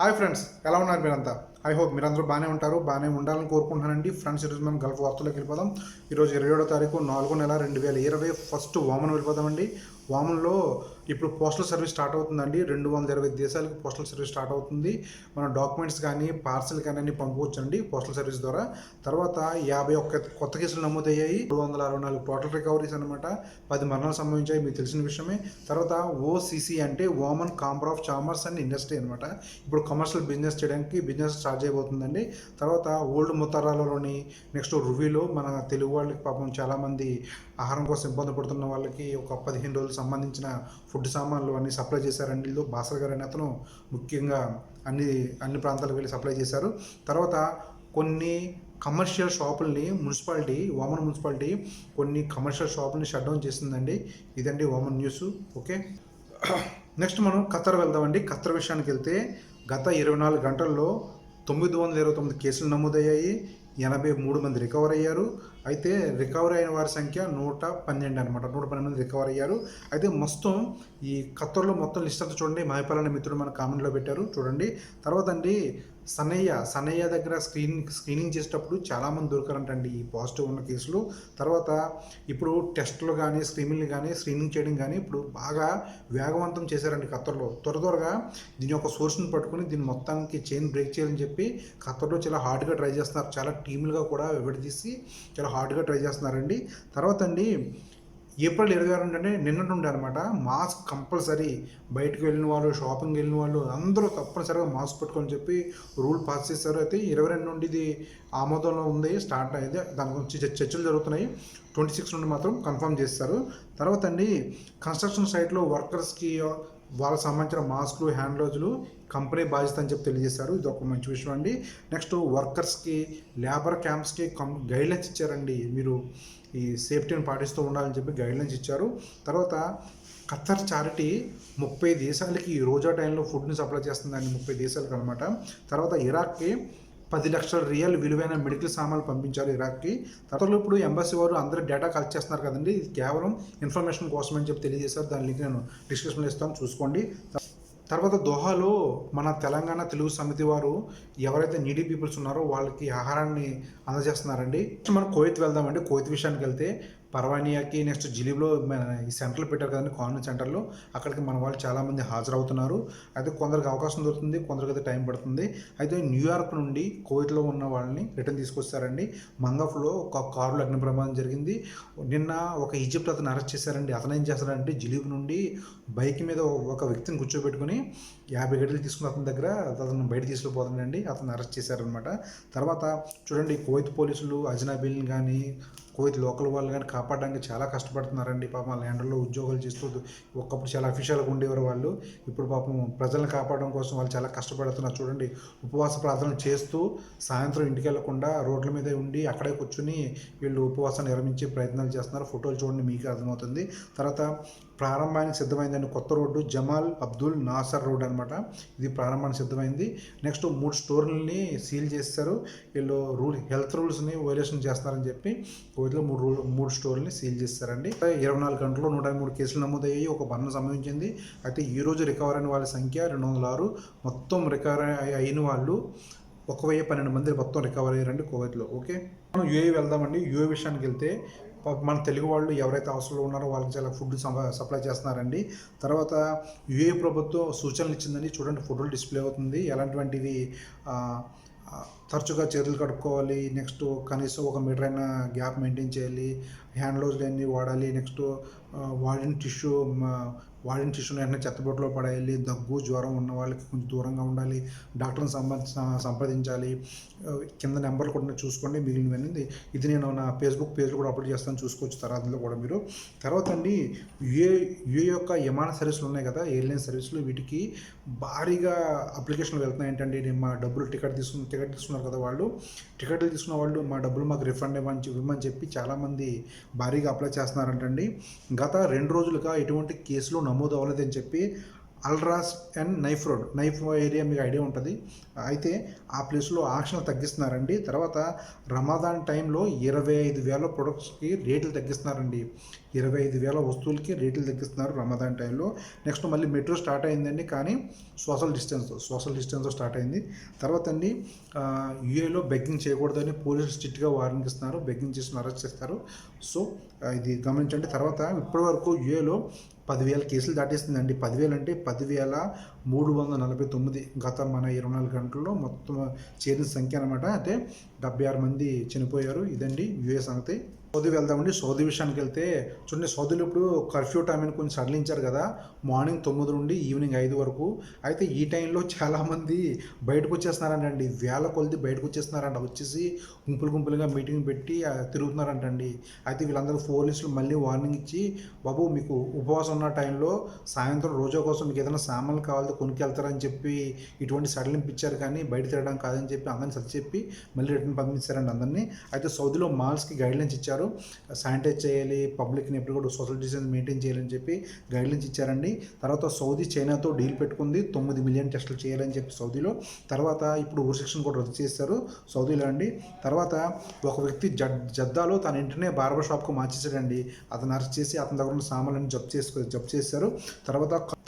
Hi friends, ఎలా ఉన్నారు మీరంతా? ఐ హోప్ మీరందరూ బాగానే ఉంటారు, బాగానే ఉండాలని కోరుకుంటున్నానండి. ఫ్రెండ్స్, ఈరోజు మనం గల్ఫ్ వార్తల్లోకి వెళ్ళిపోదాం. ఈరోజు 27వ తారీఖు 4వ నెల 2020 ఫస్ట్ వామన్ వెళ్ళిపోదామండి. వామన్లో ఇప్పుడు పోస్టల్ సర్వీస్ స్టార్ట్ అవుతుందండి. 220 దేశాలకు పోస్టల్ సర్వీస్ స్టార్ట్ అవుతుంది. మన డాక్యుమెంట్స్ కానీ పార్సల్ కానీ అన్ని పంపుకోవచ్చండి పోస్టల్ సర్వీస్ ద్వారా. తర్వాత 51 కొత్త కేసులు నమోదయ్యాయి. 364 టోటల్ రికవరీస్ అనమాట. 10 మరణాలు సంభవించాయి, మీకు తెలిసిన విషయమే. తర్వాత ఓసీసీ అంటే ఓమన్ కాంబర్ ఆఫ్ చామర్స్ అండ్ ఇండస్ట్రీ అనమాట. ఇప్పుడు కమర్షియల్ బిజినెస్ చేయడానికి బిజినెస్ స్టార్ట్ చేయబోతుందండి. తర్వాత ఓల్డ్ ముతారాలలోని నెక్స్ట్ రువీలో మన తెలుగు వాళ్ళకి పాపం చాలామంది ఆహారం కోసం ఇబ్బంది పడుతున్న వాళ్ళకి ఒక 15 రోజులకు సంబంధించిన ఫుడ్ సామాన్లు అన్నీ సప్లై చేశారండి. వీళ్ళు బాసర్ గారు అనే అతను ముఖ్యంగా అన్ని ప్రాంతాలకు వెళ్ళి సప్లై చేశారు. తర్వాత కొన్ని కమర్షియల్ షాపుల్ని ఓమన్ మున్సిపాలిటీ కొన్ని కమర్షియల్ షాపుల్ని షట్ డౌన్ చేసిందండి. ఇదండి ఓమన్ న్యూస్. ఓకే, నెక్స్ట్ మనం ఖతర్ వెళ్దామండి. ఖతర్ విషయానికి వెళ్తే గత 24 గంటల్లో 929 కేసులు నమోదయ్యాయి. 83 మంది రికవర్ అయ్యారు. అయితే రికవర్ అయిన వారి సంఖ్య 112 అనమాట. 112 మంది రికవర్ అయ్యారు. అయితే మొత్తం ఈ ఖత్తర్లో మొత్తం లిస్ట్ అంతా చూడండి. మహిపాలనే మిత్రుడు మన కామెంట్లో పెట్టారు, చూడండి. తర్వాత అండి సనయ్య దగ్గర స్క్రీనింగ్ చేసేటప్పుడు చాలామంది దొరికారంటండి ఈ పాజిటివ్ ఉన్న కేసులు. తర్వాత ఇప్పుడు టెస్టులు కానీ స్క్రీనింగ్ చేయడం కానీ ఇప్పుడు బాగా వేగవంతం చేశారండి ఖత్తర్లో. త్వరగా దీని యొక్క సోర్స్ని పట్టుకుని దీని మొత్తానికి చైన్ బ్రేక్ చేయాలని చెప్పి ఖత్తర్లో చాలా హార్డ్గా ట్రై చేస్తున్నారు. చాలా టీములుగా కూడా విడదీసి చాలా హార్డ్గా ట్రై చేస్తున్నారండి. తర్వాత అండి ఏప్రిల్ 26 అంటే నిన్నటి అనమాట. మాస్క్ కంపల్సరీ, బయటకు వెళ్ళిన వాళ్ళు, షాపింగ్ వెళ్ళిన వాళ్ళు అందరూ తప్పనిసరిగా మాస్క్ పెట్టుకొని చెప్పి రూల్ పాస్ చేశారు. అయితే 22 నుండి ఇది ఆమోదంలో ఉంది, స్టార్ట్ అయ్యేది. దాని గురించి చర్చలు జరుగుతున్నాయి. 26 నుండి మాత్రం కన్ఫర్మ్ చేస్తారు. తర్వాత అండి కన్స్ట్రక్షన్ సైట్లో వర్కర్స్కి వాళ్ళకి సంబంధించిన మాస్కులు, హ్యాండ్ గ్లౌజులు కంపెనీ బాధ్యత అని చెప్పి తెలియజేశారు. ఇది ఒక మంచి విషయం అండి. నెక్స్ట్ వర్కర్స్కి, లేబర్ క్యాంప్స్కి గైడ్లైన్స్ ఇచ్చారండి. మీరు ఈ సేఫ్టీని పాటిస్తూ ఉండాలని చెప్పి గైడ్లైన్స్ ఇచ్చారు. తర్వాత ఖతర్ చారిటీ 30 దేశాలకి ఈ రోజా టైంలో ఫుడ్ని సప్లై చేస్తుందండి, 30 దేశాలకు అనమాట. తర్వాత ఇరాక్కి 10 లక్షల రియల్ విలువైన మెడికల్ సామాన్లు పంపించారు ఇరాక్కి. తర్వాత ఇప్పుడు ఎంబసీ వారు అందరూ డేటా కలెక్ట్ చేస్తున్నారు కదండి. ఇది కేవలం ఇన్ఫర్మేషన్ కోసం అని చెప్పి తెలియజేశారు. దాని లింక్ నేను డిస్క్రిప్షన్లో ఇస్తాను, చూసుకోండి. తర్వాత దోహాలో మన తెలంగాణ తెలుగు సమితి వారు ఎవరైతే నీడీ పీపుల్స్ ఉన్నారో వాళ్ళకి ఆహారాన్ని అందజేస్తున్నారండి. మనం కువైత్ వెళ్దామండి. కువైత్ విషయానికి వెళ్తే పర్వానియాకి నెక్స్ట్ జిలీబ్లో ఈ సెంటర్లు పెట్టారు కదండి, కాన్వెంట్ సెంటర్లో. అక్కడికి మన వాళ్ళు చాలామంది హాజరవుతున్నారు. అయితే కొందరికి అవకాశం దొరుకుతుంది, కొందరికి అయితే టైం పడుతుంది. అయితే న్యూయార్క్ నుండి కువైట్లో ఉన్న వాళ్ళని రిటర్న్ తీసుకొస్తారండి. మంగఫ్లో ఒక కారులో అగ్ని ప్రమాదం జరిగింది. నిన్న ఒక ఈజిప్ట్ అతను అరెస్ట్ చేశారండి. అతను ఏం చేస్తారంటే జిలీబ్ నుండి బైక్ మీద ఒక వ్యక్తిని కూర్చోబెట్టుకుని 50 గంటలు తీసుకుని అతని దగ్గర అతను బయట తీసుకుపోతుందండి. అతను అరెస్ట్ చేశారనమాట. తర్వాత చూడండి, కువైత్ పోలీసులు అజ్నబీలను కానీ కువైత్ లోకల్ వాళ్ళు కానీ కాపాడడానికి చాలా కష్టపడుతున్నారండి. పాపం ల్యాండర్లో ఉద్యోగాలు చేస్తూ ఒకప్పుడు చాలా అఫీషియల్గా ఉండేవారు వాళ్ళు. ఇప్పుడు పాపం ప్రజలను కాపాడడం కోసం వాళ్ళు చాలా కష్టపడుతున్నారు. చూడండి, ఉపవాస ప్రార్థనలు చేస్తూ సాయంత్రం ఇంటికి వెళ్లకుండా రోడ్ల మీద ఉండి అక్కడే కూర్చుని వీళ్ళు ఉపవాసాన్ని నిర్మించే ప్రయత్నాలు చేస్తున్నారు. ఫోటోలు చూడండి, మీకు అర్థమవుతుంది. తర్వాత ప్రారంభానికి సిద్ధమైందండి కొత్త రోడ్డు, జమాల్ అబ్దుల్ నాసర్ రోడ్ అనమాట. ఇది ప్రారంభానికి సిద్ధమైంది. నెక్స్ట్ 3 స్టోర్లని సీల్ చేస్తారు. వీళ్ళు హెల్త్ రూల్స్ని వైలేషన్ చేస్తున్నారని చెప్పి కోవిడ్లో 3 స్టోర్లని సీల్ చేస్తారండి. 24 గంటల్లో 103 కేసులు నమోదయ్యాయి, ఒక మరణం సంభవించింది. అయితే ఈరోజు రికవర్ అయిన వాళ్ళ సంఖ్య 206. మొత్తం రికవర్ అయిన వాళ్ళు 1012 మంది మొత్తం రికవర్ అయ్యారండి కువైట్లో. ఓకే, మనం యూఏఈ వెళ్దామండి. యూఏఈ విషయానికి వెళ్తే మన తెలుగు వాళ్ళు ఎవరైతే అవసరంలో ఉన్నారో వాళ్ళకి చాలా ఫుడ్ సప్లై చేస్తున్నారండి. తర్వాత యూఏఈ ప్రభుత్వం సూచనలు ఇచ్చిందండి. చూడండి, ఫోటోలు డిస్ప్లే అవుతుంది. ఎలాంటివి తరచుగా చేతులు కడుక్కోవాలి. నెక్స్ట్ కనీసం 1 మీటర్ అయినా గ్యాప్ మెయింటైన్ చేయాలి. హ్యాండ్ గ్లౌజులు అన్నీ వాడాలి. నెక్స్ట్ వాడిన టిష్యూని వెంటనే చెత్తబొట్టులో పడేయాలి. దగ్గు, జ్వరం ఉన్న వాళ్ళకి కొంచెం దూరంగా ఉండాలి. డాక్టర్ని సంప్రదించాలి. కింద నెంబర్లు కూడా చూసుకోండి. మిగిలినవన్నీ ఇది నేను నా ఫేస్బుక్ పేజ్లో కూడా అప్లోడ్ చేస్తాను, చూసుకోవచ్చు తర్వాతలో కూడా మీరు. తర్వాత అండి యూఏ యొక్క విమాన సర్వీసులు ఉన్నాయి కదా, ఎయిర్లైన్ సర్వీసులు, వీటికి భారీగా అప్లికేషన్లు వెళ్తున్నాయి. ఏంటంటే మా డబ్బులు టికెట్ తీసుకున్నారు కదా వాళ్ళు, టికెట్లు తీసుకున్న వాళ్ళు మా డబ్బులు మాకు రిఫండ్ ఇవ్వమని చెప్పి చాలామంది భారీగా అప్లై చేస్తున్నారంటండి. గత 2 రోజులుగా ఎటువంటి కేసులు నమోదు అవ్వలేదని చెప్పి అల్రాస్ అండ్ నైఫ్ ఏరియా మీకు ఐడియా ఉంటుంది. అయితే ఆ ప్లేస్లో ఆక్షన్లు తగ్గిస్తున్నారండి. తర్వాత రమదాన్ టైంలో 25,000 ప్రొడక్ట్స్కి రేట్లు తగ్గిస్తున్నారండి. 25,000 వస్తువులకి రేట్లు తగ్గిస్తున్నారు రమదాన్ టైంలో. నెక్స్ట్ మళ్ళీ మెట్రో స్టార్ట్ అయిందండి, కానీ సోషల్ డిస్టెన్స్ స్టార్ట్ అయింది. తర్వాత అండి యూఏలో బెగ్గింగ్ చేయకూడదని పోలీసులు స్ట్రిక్ట్గా వార్నింగ్ ఇస్తున్నారు. బెగ్గింగ్ చేసిన అరెస్ట్ చేస్తారు. సో ఇది గమనించండి. తర్వాత ఇప్పటి వరకు యూఏలో 10,000 కేసులు దాటేస్తుందండి. 10,000 అంటే 10,349 గత మన 24 గంటల్లో మొత్తం చేరిన సంఖ్య అనమాట. అంటే 76 మంది చనిపోయారు. ఇదండి యూఏ సంగతి. సౌదీ వెళ్దామండి. సౌదీ విషయానికి వెళ్తే చూడండి, సౌదీలో ఇప్పుడు కర్ఫ్యూ టైంని కొంచెం సడలించారు కదా, మార్నింగ్ 9 నుండి ఈవినింగ్ 5 వరకు. అయితే ఈ టైంలో చాలామంది బయటకు వచ్చేస్తున్నారంటండి, వేల కొలది బయటకు వచ్చేస్తున్నారంట. వచ్చేసి గుంపులుగా మీటింగ్ పెట్టి తిరుగుతున్నారంటండి. అయితే వీళ్ళందరూ పోలీసులు మళ్ళీ వార్నింగ్ ఇచ్చి, బాబు మీకు ఉపవాసం ఉన్న టైంలో సాయంత్రం రోజా కోసం మీకు ఏదైనా సామాన్లు కావాలంటే కొనుక్కెళ్తారని చెప్పి ఇటువంటి సడలింపు ఇచ్చారు, కానీ బయట తిరగడం కాదని చెప్పి అందరిని సరి చెప్పి మళ్ళీ రిటర్న్ పంపించారండి అందరినీ. అయితే సౌదీలో మాల్స్కి గైడ్లైన్స్ ఇచ్చారు, శానిటైజ్ చేయాలి, పబ్లిక్ని ఎప్పుడు కూడా సోషల్ డిస్టెన్స్ మెయింటైన్ చేయాలని చెప్పి గైడ్లైన్స్ ఇచ్చారండి. తర్వాత సౌదీ చైనాతో డీల్ పెట్టుకుంది 9 మిలియన్ టెస్టులు చేయాలని చెప్పి సౌదీలో. తర్వాత ఇప్పుడు రిస్ట్రిక్షన్ కూడా రద్దు చేశారు సౌదీలో అండి. తర్వాత ఒక వ్యక్తి జద్దాలో తన ఇంటినే బార్బర్ షాప్కు మార్చేసాడండి. అతను అరెస్ట్ చేసి అతని దగ్గర ఉన్న సామాన్లను జప్తు చేశారు.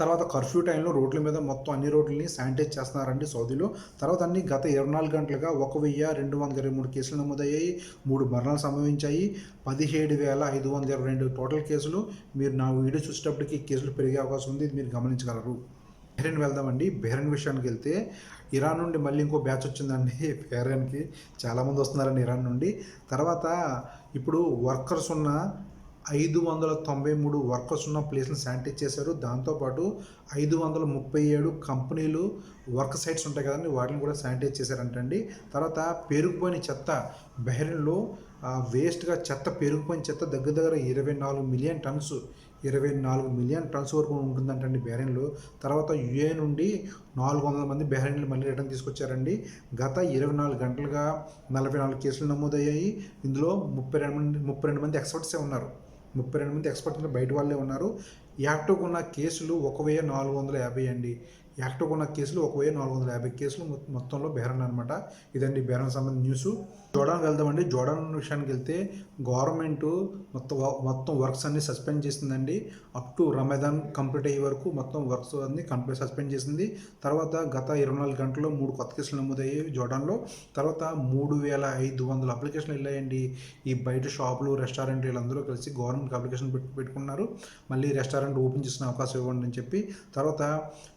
తర్వాత కర్ఫ్యూ టైంలో రోడ్ల మీద మొత్తం అన్ని రోడ్లని శానిటైజ్ చేస్తున్నారండి సౌదీలో. తర్వాత అన్ని గత 24 గంటలుగా 1,223 కేసులు నమోదయ్యాయి, 3 మరణాలు సంభవించాయి, 17,522 టోటల్ కేసులు. మీరు నా వీడియో చూసేటప్పటికి కేసులు పెరిగే అవకాశం ఉంది, ఇది మీరు గమనించగలరు. బెహ్రెయిన్ వెళ్దామండి. బెహ్రెయిన్ విషయానికి వెళ్తే ఇరాన్ నుండి మళ్ళీ ఇంకో బ్యాచ్ వచ్చిందండి బెహ్రెయిన్కి. చాలామంది వస్తున్నారండి ఇరాన్ నుండి. తర్వాత ఇప్పుడు వర్కర్స్ ఉన్న 593 వర్కర్స్ ఉన్న ప్లేస్ని శానిటైజ్ చేశారు. దాంతోపాటు 537 కంపెనీలు వర్క్ సైట్స్ ఉంటాయి కదండి, వాటిని కూడా శానిటైజ్ చేశారంటండి. తర్వాత పేరుకుపోయిన చెత్త బెహ్రెయిన్లో వేస్ట్గా చెత్త, పేరుకుపోయిన చెత్త దగ్గర 24 మిలియన్ టన్స్, 24 మిలియన్ టన్స్ వరకు ఉంటుందంటండి బెహ్రెయిన్లో. తర్వాత యూఏ నుండి 400 మంది బెహ్రెయిన్లు మళ్ళీ రిటర్న్ తీసుకొచ్చారండి. గత 24 గంటలుగా 44 కేసులు నమోదయ్యాయి. ఇందులో 32 మంది ఎక్స్పర్ట్సే ఉన్నారు. 32 మంది ఎక్స్పర్ట్స్ బయట వాళ్ళే ఉన్నారు. యాక్టివ్గా ఉన్న కేసులు 1,450 అండి. యాక్టివ్గా ఉన్న కేసులు 1,450 కేసులు మొత్తంలో బెహ్రెయిన్ అనమాట. ఇదండి బెహ్రెయిన్ సంబంధించిన న్యూస్. జోర్డాన్ వెళ్దామండి. జోర్డాన్ విషయానికి వెళ్తే గవర్నమెంట్ మొత్తం వర్క్స్ అన్ని సస్పెండ్ చేసిందండి. అప్ టు రమదాన్ కంప్లీట్ అయ్యే వరకు మొత్తం వర్క్స్ అన్ని సస్పెండ్ చేసింది. తర్వాత గత 24 గంటల్లో 3 కొత్త కేసులు నమోదయ్యాయి జోర్డాన్లో. తర్వాత 3,500 అప్లికేషన్లు వెళ్ళాయండి. ఈ బయట షాపులు, రెస్టారెంట్ వీళ్ళందరూ కలిసి గవర్నమెంట్కి అప్లికేషన్ పెట్టుకున్నారు, మళ్ళీ రెస్టారెంట్ ఓపెన్ చేసిన అవకాశం ఇవ్వండి అని చెప్పి. తర్వాత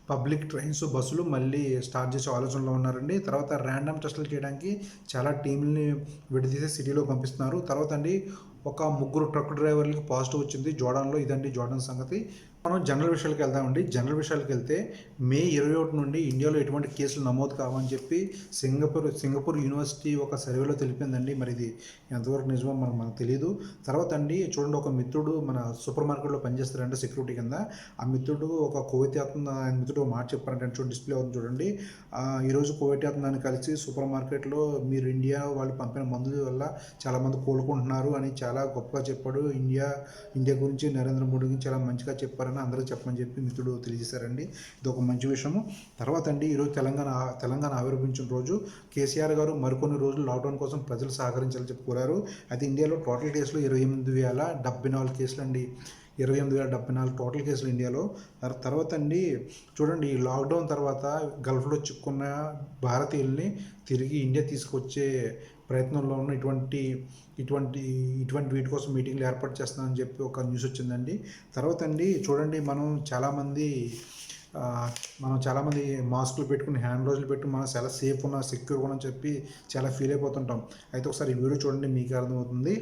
పబ్లిక్ ట్రైన్స్, బస్సులు మళ్ళీ స్టార్ట్ చేసే ఆలోచనలో ఉన్నారండి. తర్వాత ర్యాండమ్ టెస్టులు చేయడానికి చాలా టీంలని విడదీసి సిటీలో పంపిస్తున్నారు. తర్వాత అండి ఒక 3 ట్రక్ డ్రైవర్లకి పాజిటివ్ వచ్చింది జోర్డాన్లో. ఇదండి జోర్డాన్ సంగతి. మనం జనరల్ విషయాలకు వెళ్దామండి. జనరల్ విషయాలకు వెళ్తే మే 21 నుండి ఇండియాలో ఎటువంటి కేసులు నమోదు కావని చెప్పి సింగపూర్ యూనివర్సిటీ ఒక సర్వేలో తెలిపిందండి. మరి ఇది ఎంతవరకు నిజమో మనకు తెలియదు. తర్వాత అండి చూడండి, ఒక మిత్రుడు మన సూపర్ మార్కెట్లో పనిచేస్తారంటే సెక్యూరిటీ కింద. ఆ మిత్రుడు ఒక కువైతీ అతను, ఆయన మిత్రుడు మాట చెప్పారంటే చూడండి, డిస్ప్లే అవుతుంది చూడండి. ఈరోజు కువైతీ అతను కలిసి సూపర్ మార్కెట్లో మీరు ఇండియా వాళ్ళు పంపిన మందుల వల్ల చాలామంది కోలుకుంటున్నారు అని చాలా గొప్పగా చెప్పాడు. ఇండియా గురించి, నరేంద్ర మోడీ గురించి చాలా మంచిగా చెప్పారని అందరూ చెప్పమని చెప్పి మిత్రుడు తెలియజేశారండి. ఇది ఒక మంచి విషయము. తర్వాత అండి ఈరోజు తెలంగాణ ఆవిర్భవించిన రోజు. కేసీఆర్ గారు మరికొన్ని రోజులు లాక్డౌన్ కోసం ప్రజలు సహకరించాలని చెప్పి కోరారు. అయితే ఇండియాలో టోటల్ కేసులు 28,074 కేసులు అండి. 28,074 టోటల్ కేసులు ఇండియాలో. తర్వాత అండి చూడండి, ఈ లాక్డౌన్ తర్వాత గల్ఫ్లో చిక్కున్న భారతీయుల్ని తిరిగి ఇండియా తీసుకొచ్చే ప్రయత్నంలో ఉన్న ఇటువంటి వీటి కోసం మీటింగ్లు ఏర్పాటు చేస్తున్నామని చెప్పి ఒక న్యూస్ వచ్చిందండి. తర్వాత అండి చూడండి, మనం చాలామంది మాస్కులు పెట్టుకుని, హ్యాండ్ గ్లౌజులు పెట్టుకుని మనం చాలా సేఫ్ ఉన్నా, సెక్యూర్గా ఉన్నా చెప్పి చాలా ఫీల్ అయిపోతుంటాం. అయితే ఒకసారి ఈ వీడియో చూడండి, మీకు అర్థమవుతుంది.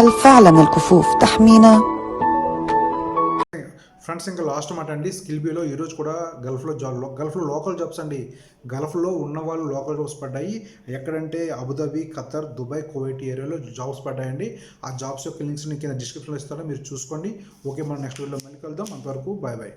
هل فعلا الكفوف تحمينا؟ ఫ్రెండ్స్ ఇంకా లాస్ట్ మాట అండి, స్కిల్ బీలో ఈరోజు కూడా గల్ఫ్లో లోకల్ జాబ్స్ అండి. గల్ఫ్లో ఉన్న వాళ్ళు లోకల్ జాబ్స్ పడ్డాయి. ఎక్కడంటే అబుదాబి, ఖతర్, దుబాయ్, కువైట్ ఏరియాలో జాబ్స్ పడ్డాయండి. ఆ జాబ్స్ యొక్క లింక్స్ కింద డిస్క్రిప్షన్లో ఇస్తారో మీరు చూసుకోండి. ఓకే, మనం నెక్స్ట్ వీడియోలో మళ్ళీ కలుద్దాం. అంతవరకు బాయ్ బాయ్.